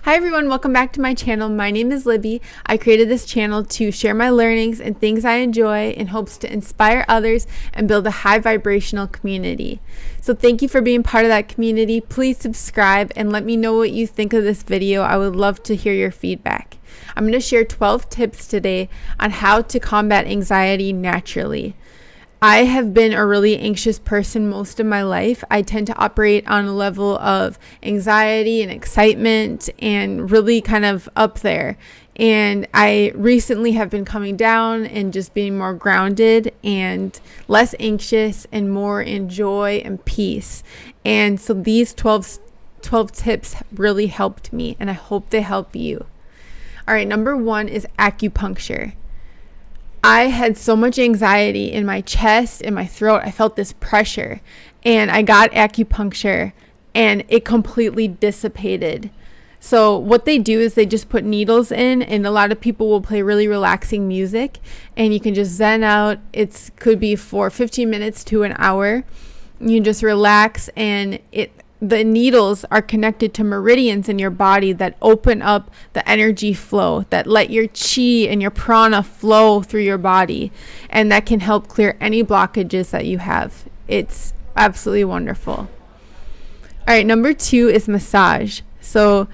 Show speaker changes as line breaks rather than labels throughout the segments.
Hi everyone, welcome back to my channel. My name is Libby. I created this channel to share my learnings and things I enjoy in hopes to inspire others and build a high vibrational community. So thank you for being part of that community. Please subscribe and let me know what you think of this video. I would love to hear your feedback. I'm going to share 12 tips today on how to combat anxiety naturally. I have been a really anxious person most of my life. I tend to operate on a level of anxiety and excitement and really kind of up there. And I recently have been coming down and just being more grounded and less anxious and more in joy and peace. And so these 12 tips really helped me, and I hope they help you. All right, number 1 is acupuncture. I had so much anxiety in my chest, in my throat. I felt this pressure, and I got acupuncture and it completely dissipated. So what they do is they just put needles in, and a lot of people will play really relaxing music and you can just zen out. It could be for 15 minutes to an hour. You just relax, and the needles are connected to meridians in your body that open up the energy flow, that let your chi and your prana flow through your body, and that can help clear any blockages that you have. It's absolutely wonderful. All right, number 2 is massage. So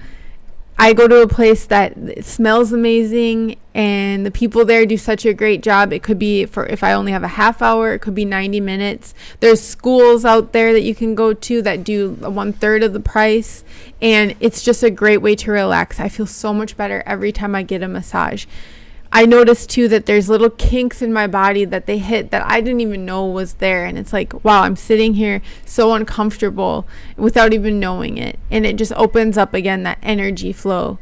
I go to a place that smells amazing and the people there do such a great job. It could be for, if I only have a half hour, it could be 90 minutes. There's schools out there that you can go to that do 1/3 of the price, and it's just a great way to relax. I feel so much better every time I get a massage. I noticed too that there's little kinks in my body that they hit that I didn't even know was there, and it's like, wow, I'm sitting here so uncomfortable without even knowing it, and it just opens up again that energy flow.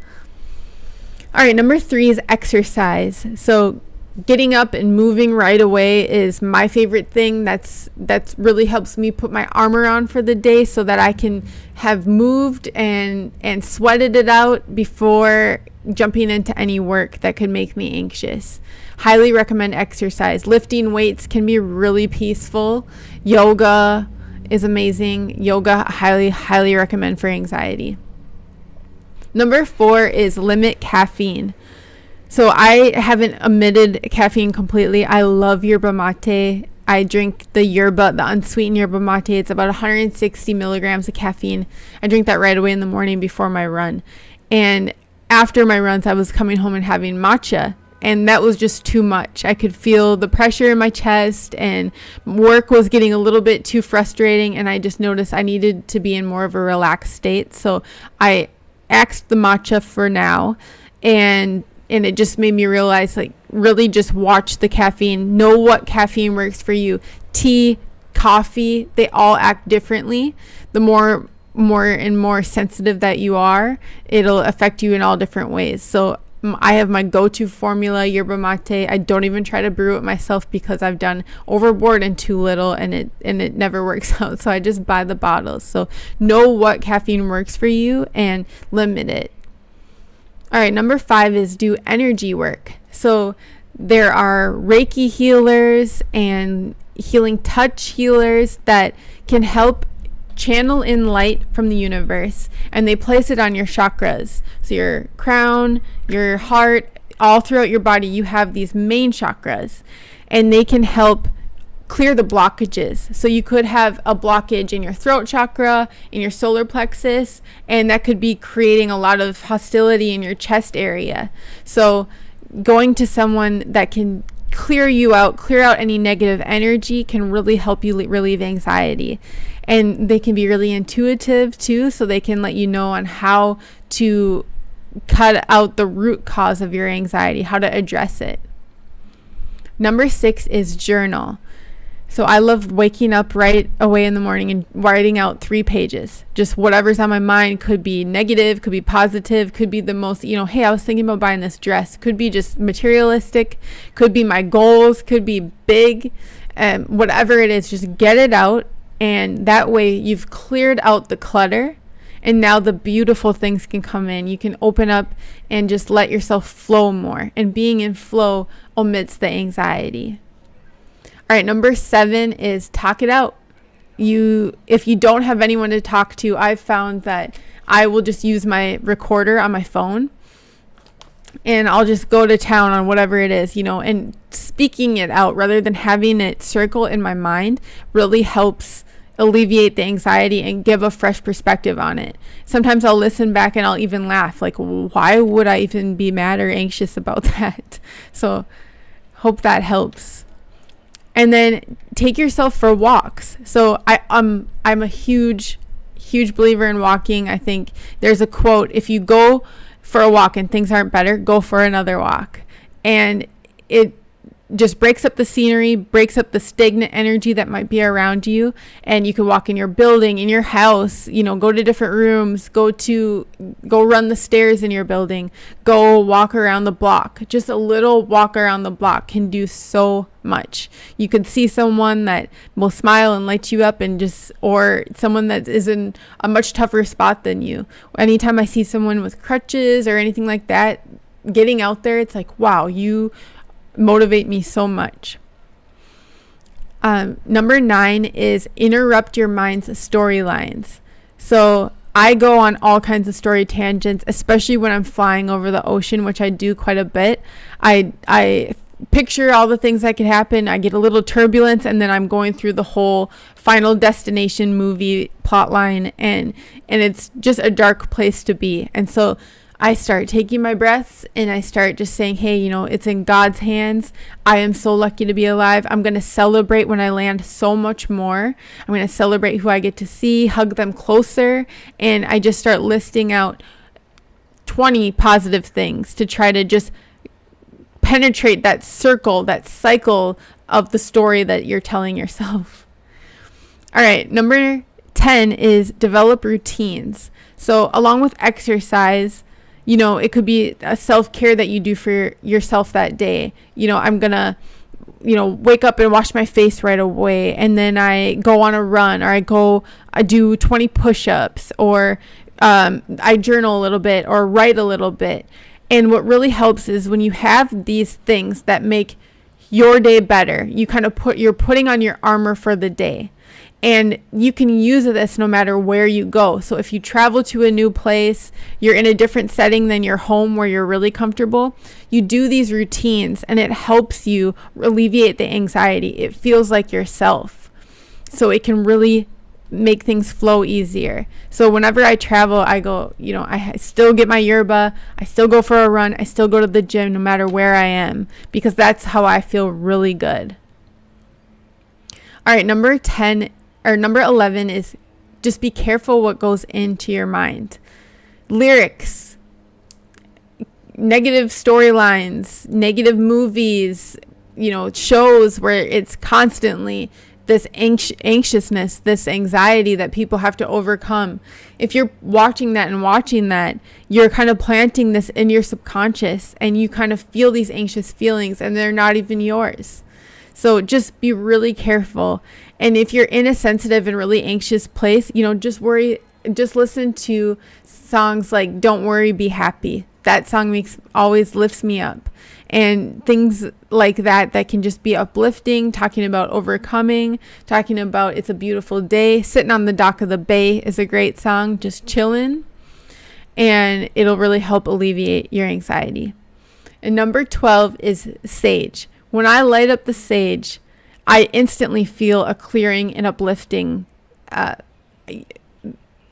All right, number 3 is exercise. So getting up and moving right away is my favorite thing. That's really helps me put my armor on for the day so that I can have moved and sweated it out before jumping into any work that could make me anxious. Highly recommend exercise. Lifting weights can be really peaceful. Yoga is amazing. Yoga, highly recommend for anxiety. Number 4 is limit caffeine. So I haven't omitted caffeine completely. I love yerba mate. I drink the unsweetened yerba mate. It's about 160 milligrams of caffeine. I drink that right away in the morning before my run. And after my runs, I was coming home and having matcha, and that was just too much. I could feel the pressure in my chest, and work was getting a little bit too frustrating, and I just noticed I needed to be in more of a relaxed state. So I axed the matcha for now, and it just made me realize, like, really just watch the caffeine. Know what caffeine works for you. Tea, coffee, they all act differently. The more and more sensitive that you are, it'll affect you in all different ways. So I have my go-to formula, yerba mate. I don't even try to brew it myself because I've done overboard and too little, and it never works out. So I just buy the bottles. So know what caffeine works for you and limit it. All right, number 5 is do energy work. So there are Reiki healers and healing touch healers that can help channel in light from the universe, and they place it on your chakras. So your crown, your heart, all throughout your body, you have these main chakras, and they can help clear the blockages. So you could have a blockage in your throat chakra, in your solar plexus, and that could be creating a lot of hostility in your chest area. So going to someone that can clear out any negative energy can really help you relieve anxiety. And they can be really intuitive too, so they can let you know on how to cut out the root cause of your anxiety, how to address it. Number 6 is journal. So I love waking up right away in the morning and writing out 3 pages. Just whatever's on my mind. Could be negative, could be positive, could be the most, hey, I was thinking about buying this dress. Could be just materialistic, could be my goals, could be big, whatever it is, just get it out. And that way you've cleared out the clutter, and now the beautiful things can come in. You can open up and just let yourself flow more, and being in flow omits the anxiety. All right, number 7 is talk it out. If you don't have anyone to talk to, I've found that I will just use my recorder on my phone, and I'll just go to town on whatever it is, and speaking it out rather than having it circle in my mind really helps alleviate the anxiety and give a fresh perspective on it. Sometimes I'll listen back and I'll even laugh, like, why would I even be mad or anxious about that? So hope that helps. And then take yourself for walks. So I'm a huge believer in walking. I think there's a quote: if you go for a walk and things aren't better, go for another walk. And it just breaks up the scenery, breaks up the stagnant energy that might be around you. And you can walk in your building, in your house, go to different rooms, go run the stairs in your building, go walk around the block. Just a little walk around the block can do so much. You could see someone that will smile and light you up, or someone that is in a much tougher spot than you. Anytime I see someone with crutches or anything like that, getting out there, it's like, wow, you motivate me so much. Number 9 is interrupt your mind's storylines. So I go on all kinds of story tangents, especially when I'm flying over the ocean, which I do quite a bit. I picture all the things that could happen. I get a little turbulence, and then I'm going through the whole Final Destination movie plot line, and it's just a dark place to be. And so I start taking my breaths, and I start just saying, hey, it's in God's hands. I am so lucky to be alive. I'm going to celebrate when I land so much more. I'm going to celebrate who I get to see, hug them closer. And I just start listing out 20 positive things to try to just penetrate that circle, that cycle of the story that you're telling yourself. All right, number 10 is develop routines. So along with exercise, it could be a self-care that you do for yourself that day. I'm going to, wake up and wash my face right away. And then I go on a run, or I do 20 push-ups, or I journal a little bit, or write a little bit. And what really helps is when you have these things that make your day better, you're putting on your armor for the day. And you can use this no matter where you go. So if you travel to a new place, you're in a different setting than your home where you're really comfortable, you do these routines, and it helps you alleviate the anxiety. It feels like yourself. So it can really make things flow easier. So whenever I travel, I go, I still get my yerba, I still go for a run, I still go to the gym no matter where I am, because that's how I feel really good. All right, number 11 is just be careful what goes into your mind. Lyrics, negative storylines, negative movies, shows where it's constantly this anxiousness, this anxiety that people have to overcome. If you're watching that, you're kind of planting this in your subconscious, and you kind of feel these anxious feelings, and they're not even yours. So just be really careful. And if you're in a sensitive and really anxious place, just listen to songs like Don't Worry, Be Happy. That song always lifts me up. And things like that can just be uplifting, talking about overcoming, talking about it's a beautiful day. Sitting on the dock of the bay is a great song, just chilling. And it'll really help alleviate your anxiety. And number 12 is sage. When I light up the sage, I instantly feel a clearing and uplifting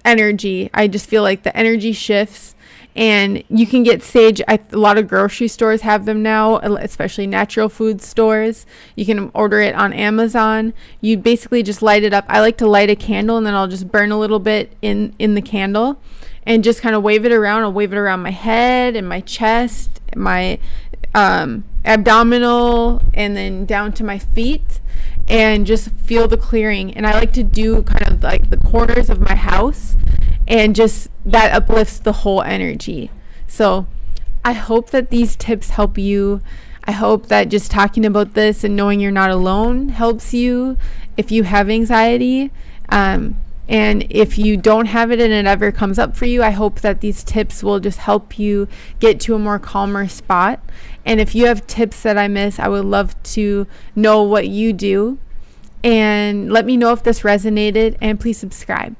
energy. I just feel like the energy shifts, and you can get sage. A lot of grocery stores have them now, especially natural food stores. You can order it on Amazon. You basically just light it up. I like to light a candle, and then I'll just burn a little bit in the candle and just kind of wave it around. I'll wave it around my head and my chest, my abdominal, and then down to my feet, and just feel the clearing. And I like to do kind of like the corners of my house, and just that uplifts the whole energy. So I hope that these tips help you. I hope that just talking about this and knowing you're not alone helps you if you have anxiety. And if you don't have it and it ever comes up for you, I hope that these tips will just help you get to a more calmer spot. And if you have tips that I miss, I would love to know what you do. And let me know if this resonated, and please subscribe.